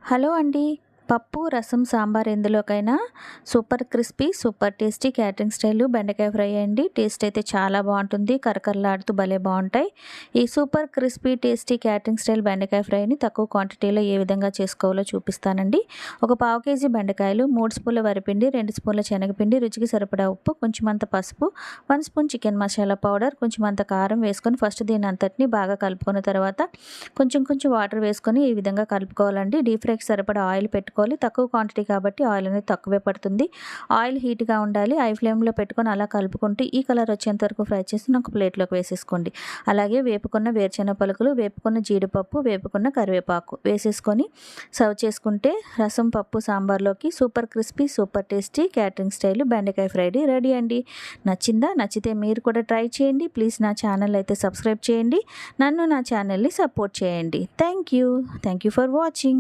Hello అండి. పప్పు, రసం, సాంబార్ ఎందులోకైనా super crispy, super tasty catering style బెండకాయ ఫ్రై అండి. టేస్ట్ అయితే చాలా బాగుంటుంది. కరకరలాడుతూ భలే బాగుంటాయి. ఈ super crispy, tasty catering style బెండకాయ ఫ్రైని తక్కువ క్వాంటిటీలో ఏ విధంగా చేసుకోవాలో చూపిస్తానండి. ఒక పావు కేజీ బెండకాయలు, 3 స్పూన్ల వరిపిండి, 2 స్పూన్ల శనగపిండి, రుచికి సరిపడా ఉప్పు, కొంచెమంత పసుపు, 1 స్పూన్ చికెన్ మసాలా పౌడర్, కొంచెమంత కారం వేసుకొని ఫస్ట్ దీని అంతటిని బాగా కలుపుకున్న తర్వాత కొంచెం కొంచెం వాటర్ వేసుకొని ఈ విధంగా కలుపుకోవాలండి. డీప్ ఫ్రైకి సరిపడా ఆయిల్ పెట్టుకోవాలి. తక్కువ క్వాంటిటీ కాబట్టి ఆయిల్ అనేది తక్కువే పడుతుంది. ఆయిల్ హీట్గా ఉండాలి. హై ఫ్లేమ్లో పెట్టుకొని అలా కలుపుకుంటూ ఈ కలర్ వచ్చేంత వరకు ఫ్రై చేసి ఒక ప్లేట్లోకి వేసేసుకోండి. అలాగే వేపుకున్న వేరుశెనగ పలుకులు, వేపుకున్న జీడిపప్పు, వేపుకున్న కరివేపాకు వేసేసుకొని సర్వ్ చేసుకుంటే రసం, పప్పు, సాంబార్లోకి super crispy, super tasty catering style బెండకాయ ఫ్రై రెడీ అండి. నచ్చిందా? నచ్చితే మీరు కూడా ట్రై చేయండి. ప్లీజ్ నా ఛానల్ అయితే సబ్స్క్రైబ్ చేయండి. నన్ను నా ఛానల్ని సపోర్ట్ చేయండి. Thank you for watching.